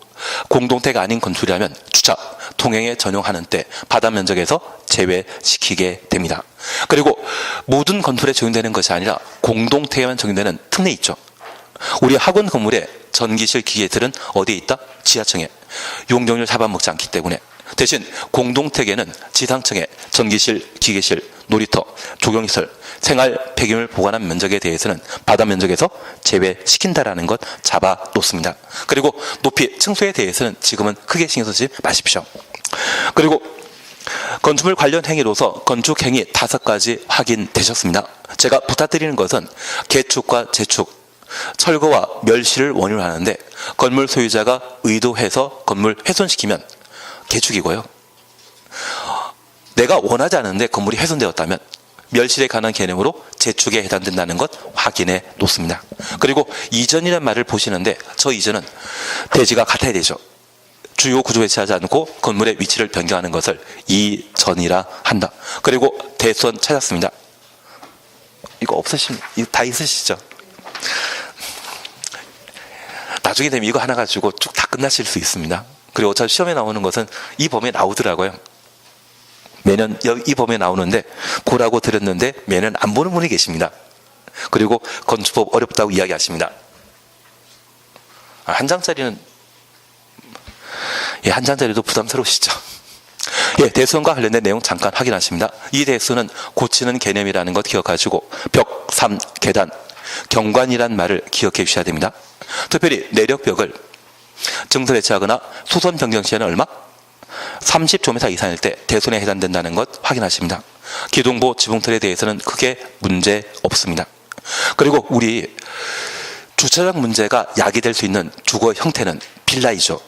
공동택 아닌 건축이라면 주차, 통행에 전용하는 때 바닥 면적에서 제외시키게 됩니다. 그리고 모든 건물에 적용되는 것이 아니라 공동택에만 적용되는 특례 있죠. 우리 학원 건물에 전기실 기계들은 어디에 있다? 지하층에. 용적률 잡아먹지 않기 때문에. 대신 공동택에는 지상층에 전기실, 기계실, 놀이터, 조경시설, 생활 폐기물 보관한 면적에 대해서는 바닥 면적에서 제외시킨다라는 것 잡아 놓습니다. 그리고 높이, 층수에 대해서는 지금은 크게 신경 쓰지 마십시오. 그리고 건축물 관련 행위로서 건축 행위 5가지 확인되셨습니다. 제가 부탁드리는 것은 개축과 재축, 철거와 멸실을 원인으로 하는데 건물 소유자가 의도해서 건물 훼손시키면 개축이고요. 내가 원하지 않은데 건물이 훼손되었다면 멸실에 관한 개념으로 재축에 해당된다는 것 확인해 놓습니다. 그리고 이전이라는 말을 보시는데 저 이전은 대지가 같아야 되죠. 주요 구조 배치하지 않고 건물의 위치를 변경하는 것을 이전이라 한다. 그리고 대수원 찾았습니다. 이거 이거 다 있으시죠? 나중에 되면 이거 하나 가지고 쭉 다 끝나실 수 있습니다. 그리고 어차피 시험에 나오는 것은 이 범위에 나오더라고요. 매년 이 범위에 나오는데 보라고 드렸는데 매년 안 보는 분이 계십니다. 그리고 건축법 어렵다고 이야기하십니다. 한 장짜리는 한 장짜리도 부담스러우시죠? 대수원과 관련된 내용 잠깐 확인하십니다. 이 대수는 고치는 개념이라는 것 기억하시고 벽, 3, 계단, 경관이란 말을 기억해 주셔야 됩니다. 특별히 내력벽을 증설 해체하거나 수선 변경 시에는 얼마? 30제곱미터 이상일 때 대손에 해당된다는 것 확인하십니다. 기둥보 지붕틀에 대해서는 크게 문제 없습니다. 그리고 우리 주차장 문제가 야기될 수 있는 주거 형태는 빌라이죠.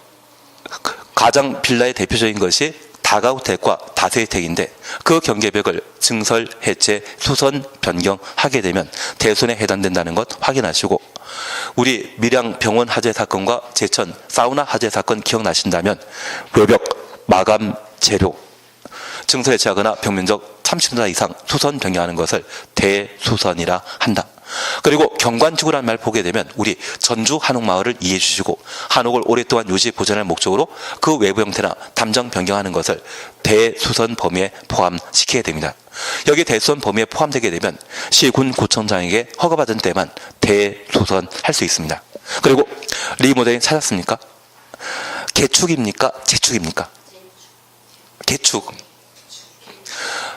가장 빌라의 대표적인 것이 다가구택과 다세대택인데 그 경계벽을 증설, 해체, 수선, 변경하게 되면 대손에 해당된다는 것 확인하시고, 우리 밀양 병원 화재 사건과 제천 사우나 화재 사건 기억나신다면 외벽, 마감, 재료, 증설 해체하거나 벽면적 30m 이상 수선 변경하는 것을 대수선이라 한다. 그리고 경관지구라는 말 보게 되면 우리 전주 한옥마을을 이해해 주시고, 한옥을 오랫동안 유지 보존할 목적으로 그 외부 형태나 담장 변경하는 것을 대수선 범위에 포함시키게 됩니다. 여기 대수선 범위에 포함되게 되면 시군 구청장에게 허가받은 때만 대수선 할 수 있습니다. 그리고 리모델링 찾았습니까? 개축입니까? 재축입니까? 개축.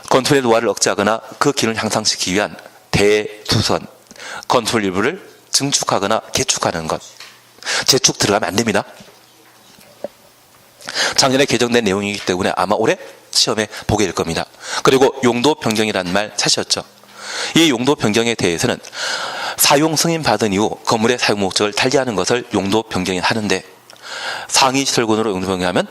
건축의 노화를 억제하거나 그 기능을 향상시키기 위한 대수선, 건축 일부를 증축하거나 개축하는 것. 재축 들어가면 안 됩니다. 작년에 개정된 내용이기 때문에 아마 올해 시험에 보게 될 겁니다. 그리고 용도 변경이라는 말 찾으셨죠? 이 용도 변경에 대해서는 사용 승인 받은 이후 건물의 사용 목적을 달리하는 것을 용도 변경이 하는데, 상위 시설군으로 용도 변경하면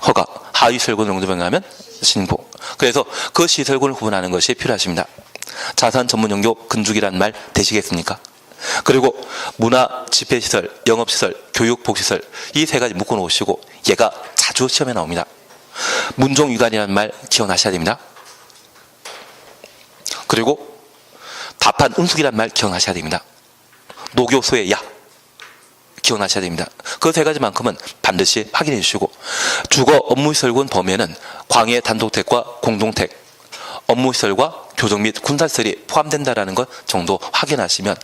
허가, 하위 시설군으로 용도 변경하면 신고. 그래서 그 시설군을 구분하는 것이 필요하십니다. 자산 전문 용도 건축이라는 말 되시겠습니까? 그리고 문화, 집회시설, 영업시설, 교육, 복지시설, 이 세 가지 묶어놓으시고, 얘가 자주 시험에 나옵니다. 문종유관이라는 말 기억나셔야 됩니다. 그리고 답한 은숙이라는 말 기억나셔야 됩니다. 노교소의 야 기억나셔야 됩니다. 그 세 가지만큼은 반드시 확인해 주시고, 주거 업무시설군 범위에는 광해 단독택과 공동택, 업무시설과 교정 및 군사시설이 포함된다는 것 정도 확인하시면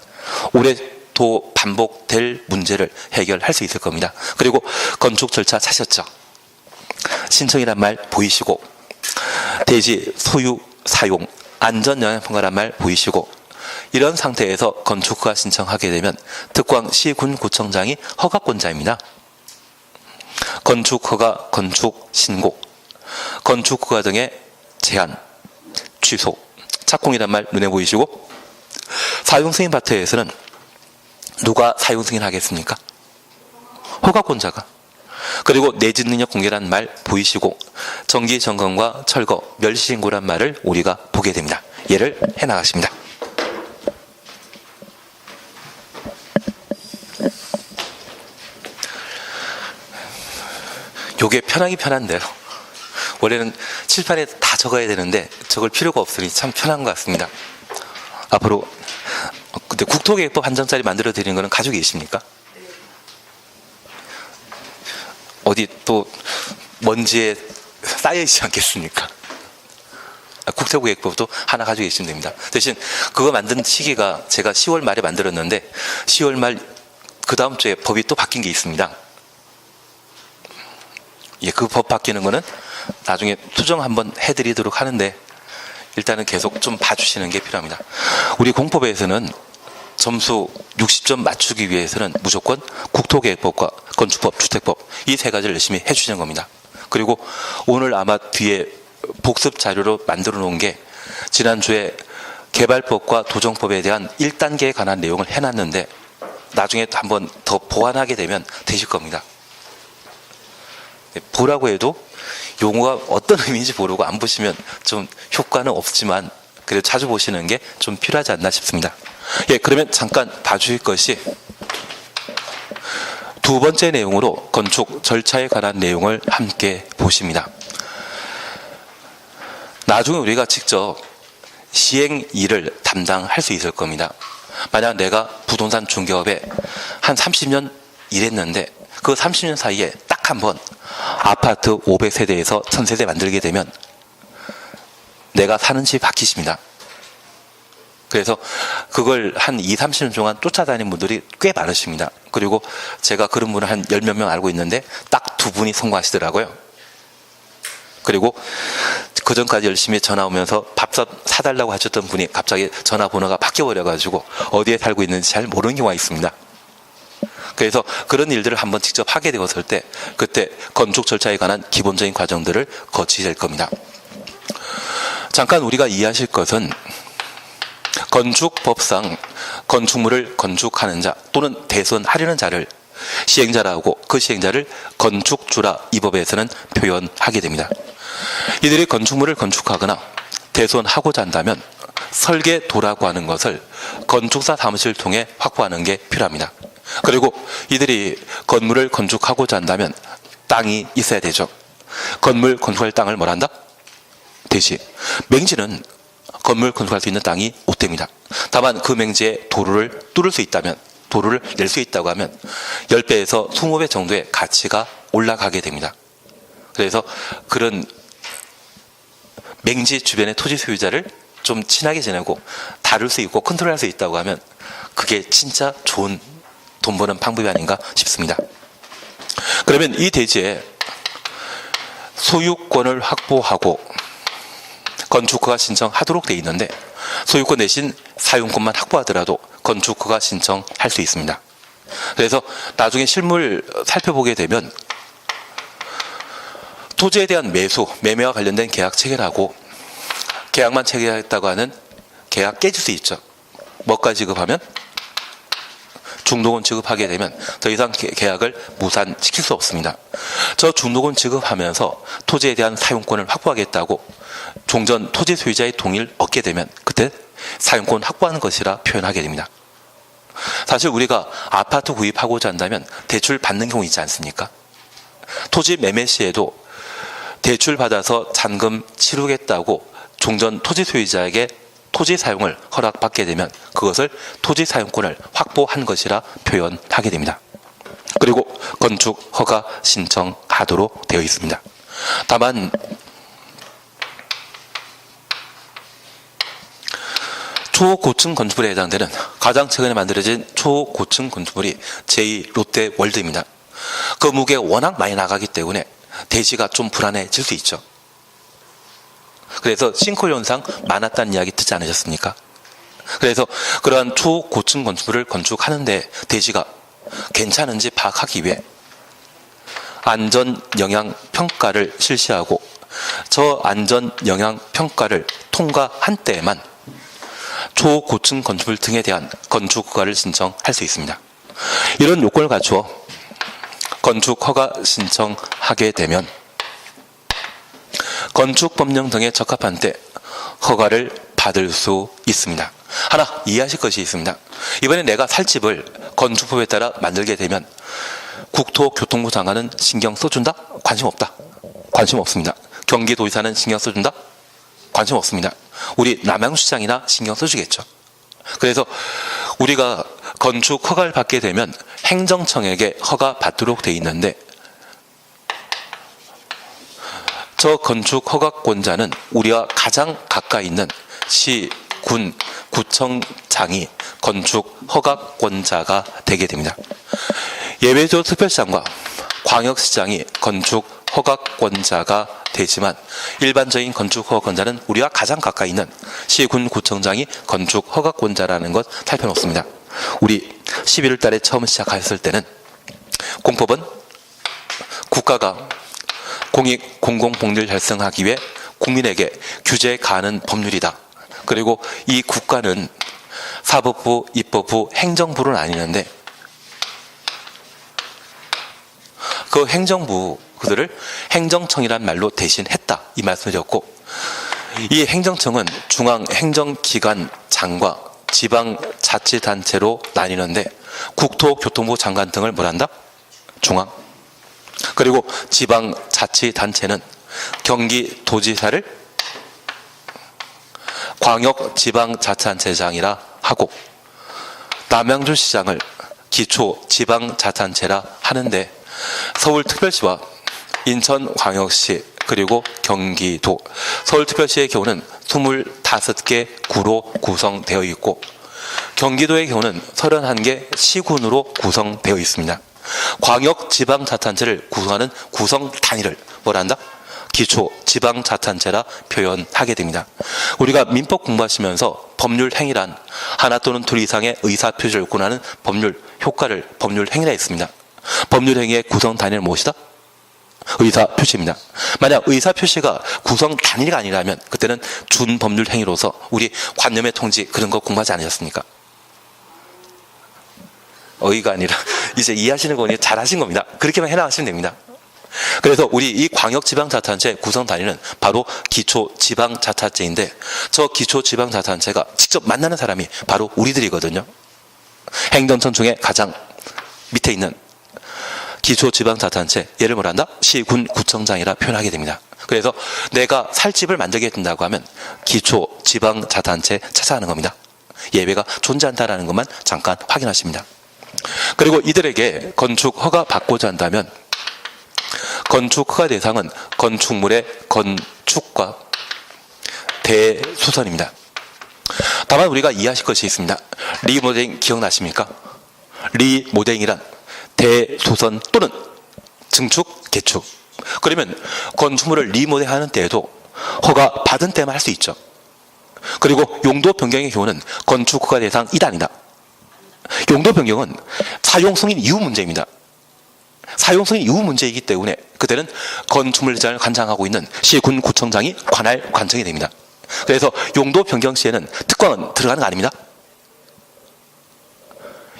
올해 또 반복될 문제를 해결할 수 있을 겁니다. 그리고 건축 절차 찾으셨죠? 신청이란 말 보이시고, 대지, 소유, 사용, 안전영향평가란 말 보이시고, 이런 상태에서 건축허가 신청하게 되면 특광시군구청장이 허가권자입니다. 건축허가, 건축신고, 건축허가 등의 제한, 취소, 착공이란 말 눈에 보이시고, 사용승인 파트에서는 누가 사용승인 하겠습니까? 허가권자가. 그리고 내진 능력 공개라는 말 보이시고, 정기 점검과 철거, 멸시신고란 말을 우리가 보게 됩니다. 얘를 해나가십니다. 요게 편하긴 편한데요. 원래는 칠판에 다 적어야 되는데 적을 필요가 없으니 참 편한 것 같습니다. 앞으로 근데 국토계획법 한 장짜리 만들어 드리는 거는 가지고 계십니까? 어디 또 먼지에 쌓여 있지 않겠습니까? 국토계획법도 하나 가지고 계시면 됩니다. 대신 그거 만든 시기가 제가 10월 말에 만들었는데 10월 말 그 다음 주에 법이 또 바뀐 게 있습니다. 예, 그 법 바뀌는 거는 나중에 수정 한번 해드리도록 하는데, 일단은 계속 좀 봐주시는 게 필요합니다. 우리 공법에서는 점수 60점 맞추기 위해서는 무조건 국토계획법과 건축법, 주택법 이 세 가지를 열심히 해주시는 겁니다. 그리고 오늘 아마 뒤에 복습 자료로 만들어 놓은 게 지난주에 개발법과 도정법에 대한 1단계에 관한 내용을 해놨는데, 나중에 한번 더 보완하게 되면 되실 겁니다. 보라고 해도 용어가 어떤 의미인지 모르고 안 보시면 좀 효과는 없지만 그래도 자주 보시는 게 좀 필요하지 않나 싶습니다. 예, 그러면 잠깐 봐주실 것이 두 번째 내용으로 건축 절차에 관한 내용을 함께 보십니다. 나중에 우리가 직접 시행 일을 담당할 수 있을 겁니다. 만약 내가 부동산 중개업에 한 30년 일했는데 그 30년 사이에 딱 한 번 아파트 500세대에서 1000세대 만들게 되면 내가 사는 집이 바뀌십니다. 그래서 그걸 한 20-30년 동안 쫓아다니는 분들이 꽤 많으십니다. 그리고 제가 그런 분을 한 10몇 명 알고 있는데 딱 두 분이 성공하시더라고요. 그리고 그 전까지 열심히 전화 오면서 밥값 사달라고 하셨던 분이 갑자기 전화번호가 바뀌어버려가지고 어디에 살고 있는지 잘 모르는 경우가 있습니다. 그래서 그런 일들을 한번 직접 하게 되었을 때 그때 건축 절차에 관한 기본적인 과정들을 거치게 될 겁니다. 잠깐 우리가 이해하실 것은 건축법상 건축물을 건축하는 자 또는 대손하려는 자를 시행자라고 그 시행자를 건축주라 이 법에서는 표현하게 됩니다. 이들이 건축물을 건축하거나 대손하고자 한다면 설계도라고 하는 것을 건축사 사무실을 통해 확보하는 게 필요합니다. 그리고 이들이 건물을 건축하고자 한다면 땅이 있어야 되죠. 건물 건축할 땅을 뭐라 한다? 대시. 맹지는 건물 건축할 수 있는 땅이 없답니다. 다만 그 맹지에 도로를 뚫을 수 있다면, 도로를 낼 수 있다고 하면 10배에서 20배 정도의 가치가 올라가게 됩니다. 그래서 그런 맹지 주변의 토지 소유자를 좀 친하게 지내고 다룰 수 있고 컨트롤할 수 있다고 하면 그게 진짜 좋은 돈 버는 방법이 아닌가 싶습니다. 그러면 이 대지에 소유권을 확보하고 건축허가 신청하도록 되어 있는데 소유권 대신 사용권만 확보하더라도 건축허가 신청할 수 있습니다. 그래서 나중에 실물 살펴보게 되면 토지에 대한 매수, 매매와 관련된 계약 체결하고 계약만 체결했다고 하는 계약 깨질 수 있죠. 뭐까지 지급하면? 중도금 지급하게 되면 더 이상 계약을 무산시킬 수 없습니다. 저 중도금 지급하면서 토지에 대한 사용권을 확보하겠다고 종전 토지 소유자의 동의를 얻게 되면 그때 사용권 확보하는 것이라 표현하게 됩니다. 사실 우리가 아파트 구입하고자 한다면 대출 받는 경우 있지 않습니까? 토지 매매 시에도 대출 받아서 잔금 치르겠다고 종전 토지 소유자에게 토지 사용을 허락받게 되면 그것을 토지 사용권을 확보한 것이라 표현하게 됩니다. 그리고 건축 허가 신청하도록 되어 있습니다. 다만 초고층 건축물에 해당되는 가장 최근에 만들어진 초고층 건축물이 제2 롯데월드입니다. 그 무게가 워낙 많이 나가기 때문에 대지가 좀 불안해질 수 있죠. 그래서 싱크홀 현상 많았다는 이야기 듣지 않으셨습니까? 그래서 그러한 초고층 건축물을 건축하는데 대지가 괜찮은지 파악하기 위해 안전영향평가를 실시하고 저 안전영향평가를 통과한 때에만 초고층 건축물 등에 대한 건축허가를 신청할 수 있습니다. 이런 요건을 갖추어 건축허가 신청하게 되면 건축법령 등에 적합한 때 허가를 받을 수 있습니다. 하나 이해하실 것이 있습니다. 이번에 내가 살 집을 건축법에 따라 만들게 되면 국토교통부 장관은 신경 써준다? 관심 없다. 관심 없습니다. 경기도지사는 신경 써준다? 관심 없습니다. 우리 남양시장이나 신경 써주겠죠. 그래서 우리가 건축 허가를 받게 되면 행정청에게 허가 받도록 되어 있는데 저 건축 허가권자는 우리와 가장 가까이 있는 시, 군, 구청장이 건축 허가권자가 되게 됩니다. 예외적 특별시장과 광역시장이 건축 허가권자가 되지만 일반적인 건축 허가권자는 우리와 가장 가까이 있는 시, 군, 구청장이 건축 허가권자라는 것 살펴놓습니다. 우리 11월 달에 처음 시작했을 때는 공법은 국가가 공익 공공복리를 달성하기 위해 국민에게 규제 가하는 법률이다. 그리고 이 국가는 사법부, 입법부, 행정부를 나뉘는데 그 행정부 그들을 행정청이란 말로 대신했다. 이 말씀드렸고 이 행정청은 중앙행정기관장과 지방자치단체로 나뉘는데 국토교통부 장관 등을 뭐란다? 중앙. 그리고 지방자치단체는 경기도지사를 광역지방자치단체장이라 하고 남양주시장을 기초지방자치단체라 하는데 서울특별시와 인천광역시 그리고 경기도 서울특별시의 경우는 25개 구로 구성되어 있고 경기도의 경우는 31개 시군으로 구성되어 있습니다. 광역지방자치단체를 구성하는 구성 단위를 뭐란다? 기초지방자치단체라 표현하게 됩니다. 우리가 민법 공부하시면서 법률행위란 하나 또는 둘 이상의 의사표시를 요건하는 법률 효과를 법률행위라 했습니다. 법률행위의 구성 단위는 무엇이다? 의사 표시입니다. 만약 의사 표시가 구성 단위가 아니라면 그때는 준법률 행위로서 우리 관념의 통지 그런 거 공부하지 않으셨습니까? 어이가 아니라 이제 이해하시는 거니 잘하신 겁니다. 그렇게만 해나가시면 됩니다. 그래서 우리 이 광역지방자치단체 구성 단위는 바로 기초지방자치단체인데 저 기초지방자치단체가 직접 만나는 사람이 바로 우리들이거든요. 행정청 중에 가장 밑에 있는 기초지방자치단체, 얘를 뭐란다? 시군 구청장이라 표현하게 됩니다. 그래서 내가 살 집을 만들게 된다고 하면 기초지방자치단체 찾아가는 겁니다. 예외가 존재한다라는 것만 잠깐 확인하십니다. 그리고 이들에게 건축 허가 받고자 한다면 건축 허가 대상은 건축물의 건축과 대수선입니다. 다만 우리가 이해하실 것이 있습니다. 리모델링 기억나십니까? 리모델링이란 대수선 또는 증축, 개축. 그러면 건축물을 리모델하는 때에도 허가 받은 때만 할 수 있죠. 그리고 용도 변경의 경우는 건축 허가 대상 1단이다. 용도 변경은 사용승인 이후 문제입니다. 사용승인 이후 문제이기 때문에 그때는 건축물 대상을 관장하고 있는 시군 구청장이 관할 관청이 됩니다. 그래서 용도 변경 시에는 특광은 들어가는 거 아닙니다.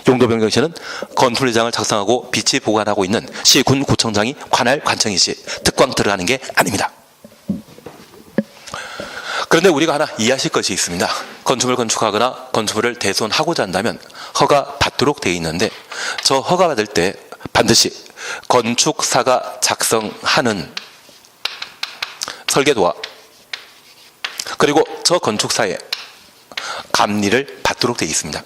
용도 변경 시에는 건축물장을 작성하고 비치 보관하고 있는 시군 구청장이 관할 관청이 시 특광 들어가는 게 아닙니다. 그런데 우리가 하나 이해하실 것이 있습니다. 건축물 건축하거나 건축물을 대손하고자 한다면 허가 받도록 되어 있는데 저 허가 받을 때 반드시 건축사가 작성하는 설계도와 그리고 저 건축사의 감리를 받도록 되어 있습니다.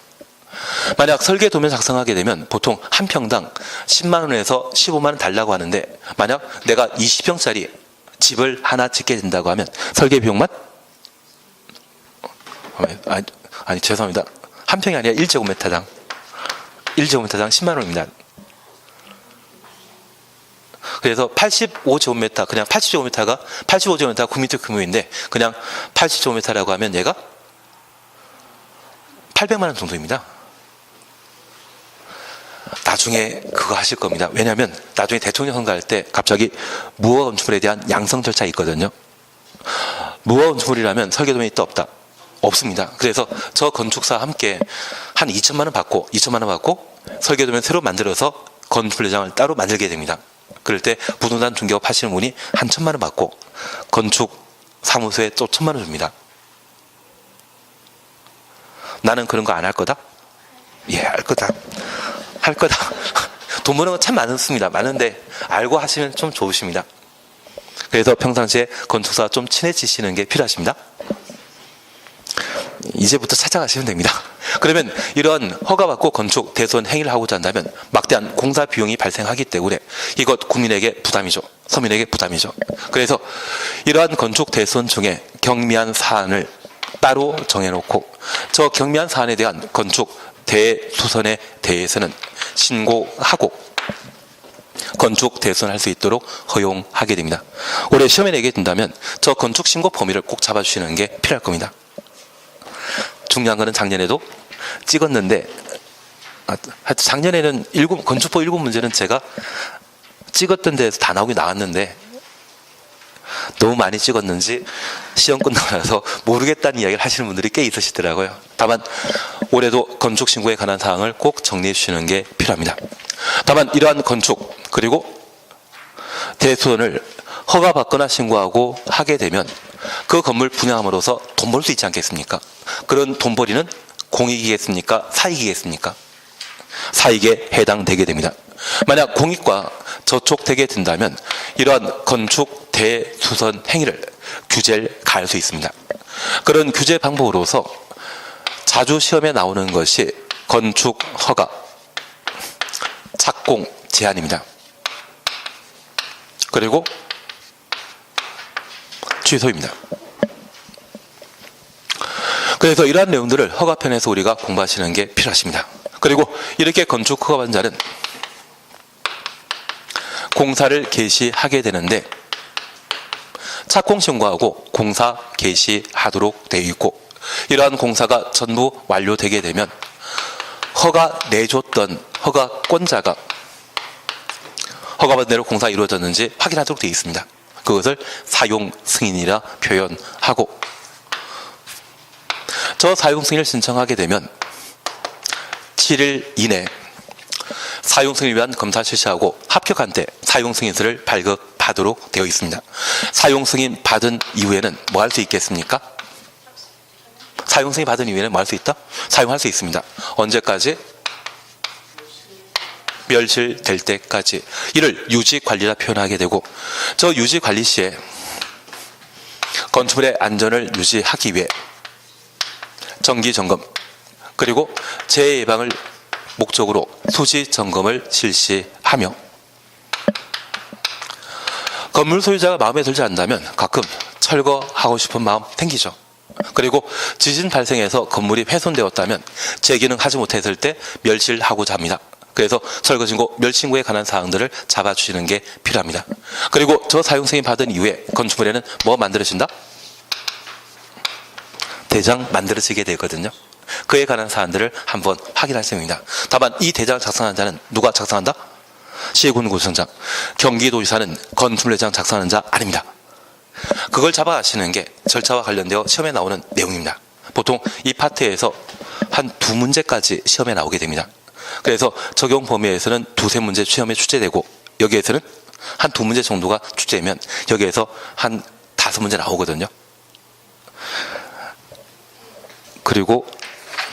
만약 설계도면 작성하게 되면 보통 한 평당 10만 원에서 15만 원 달라고 하는데 만약 내가 20평짜리 집을 하나 짓게 된다고 하면 설계 비용만 아니 죄송합니다. 한 평이 아니라 1제곱미터당 10만 원입니다. 그래서 85제곱미터 그냥 80제곱미터가 85제곱미터가 9m 규모인데 그냥 80제곱미터라고 하면 얘가 800만 원 정도입니다. 나중에 그거 하실 겁니다. 왜냐하면 나중에 대통령 선거할 때 갑자기 무허가 건축물에 대한 양성 절차가 있거든요. 무허가 건축물이라면 설계도면이 또 없습니다. 그래서 저 건축사와 함께 한 2천만 원 받고 설계도면 새로 만들어서 건축물장을 따로 만들게 됩니다. 그럴 때 부동산 중개업 하시는 분이 한 1,000만 원 받고 건축 사무소에 또 1,000만 원 줍니다. 나는 그런 거 안 할 거다? 예, 할 거다. 돈 버는 건 참 많습니다. 많은데 알고 하시면 좀 좋으십니다. 그래서 평상시에 건축사와 좀 친해지시는 게 필요하십니다. 이제부터 찾아가시면 됩니다. 그러면 이런 허가받고 건축 대손 행위를 하고자 한다면 막대한 공사 비용이 발생하기 때문에 이것 국민에게 부담이죠. 서민에게 부담이죠. 그래서 이러한 건축 대손 중에 경미한 사안을 따로 정해놓고 저 경미한 사안에 대한 건축 대수선에 대해서는 신고하고 건축 대손할 수 있도록 허용하게 됩니다. 올해 시험에 내게 된다면 저 건축 신고 범위를 꼭 잡아주시는 게 필요할 겁니다. 중요한 거는 작년에도 찍었는데 하여튼 작년에는 건축법 1급 문제는 제가 찍었던 데에서 다 나왔는데 너무 많이 찍었는지 시험 끝나고 나서 모르겠다는 이야기를 하시는 분들이 꽤 있으시더라고요. 다만 올해도 건축 신고에 관한 사항을 꼭 정리해 주시는 게 필요합니다. 다만 이러한 건축 그리고 대수선을 허가받거나 신고하고 하게 되면 그 건물 분양함으로써 돈 벌 수 있지 않겠습니까? 그런 돈벌이는 공익이겠습니까? 사익이겠습니까? 사익에 해당되게 됩니다. 만약 공익과 저촉되게 된다면 이러한 건축 대수선 행위를 규제를 가할 수 있습니다. 그런 규제 방법으로서 자주 시험에 나오는 것이 건축 허가, 착공 제한입니다. 그리고 취소입니다. 그래서 이러한 내용들을 허가편에서 우리가 공부하시는 게 필요하십니다. 그리고 이렇게 건축 허가 받은 자는 공사를 개시하게 되는데 착공 신고하고 공사 개시하도록 되어 있고 이러한 공사가 전부 완료되게 되면 허가 내줬던 허가권자가 허가받은 대로 공사가 이루어졌는지 확인하도록 되어 있습니다. 그것을 사용 승인이라 표현하고, 저 사용 승인을 신청하게 되면 7일 이내 사용 승인을 위한 검사를 실시하고 합격한 때 사용 승인서를 발급하도록 되어 있습니다. 사용 승인 받은 이후에는 뭐 할 수 있겠습니까? 사용 승인 받은 이후에는 뭐 할 수 있다? 사용할 수 있습니다. 언제까지? 멸실될 때까지. 이를 유지관리라 표현하게 되고, 저 유지관리 시에 건축물의 안전을 유지하기 위해 정기점검 그리고 재해 예방을 목적으로 수지 점검을 실시하며, 건물 소유자가 마음에 들지 않는다면 가끔 철거하고 싶은 마음 생기죠. 그리고 지진 발생해서 건물이 훼손되었다면 재기능하지 못했을 때 멸실하고자 합니다. 그래서 설거진고, 멸신고에 관한 사항들을 잡아주시는 게 필요합니다. 그리고 저 사용승인 받은 이후에 건축물에는 뭐 만들어진다? 대장 만들어지게 되거든요. 그에 관한 사안들을 한번 확인할 셈입니다. 다만 이 대장을 작성하는 자는 누가 작성한다? 시군구청장, 경기도지사는 건축물대장 작성하는 자 아닙니다. 그걸 잡아가시는 게 절차와 관련되어 시험에 나오는 내용입니다. 보통 이 파트에서 한 2문제까지 시험에 나오게 됩니다. 그래서 적용 범위에서는 2-3문제 시험에 출제되고, 여기에서는 한 2문제 정도가 출제되면 여기에서 한 5문제 나오거든요. 그리고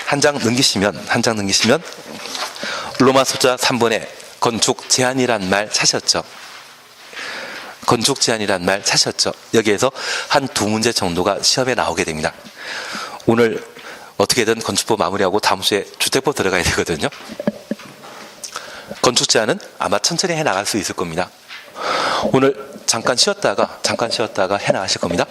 한 장 넘기시면 로마 숫자 3번에 건축 제한이란 말 찾으셨죠? 건축 제한이란 말 찾으셨죠? 여기에서 한 2문제 정도가 시험에 나오게 됩니다. 오늘 어떻게든 건축법 마무리하고 다음 주에 주택법 들어가야 되거든요. 건축 제한은 아마 천천히 해나갈 수 있을 겁니다. 오늘 잠깐 쉬었다가 해나가실 겁니다.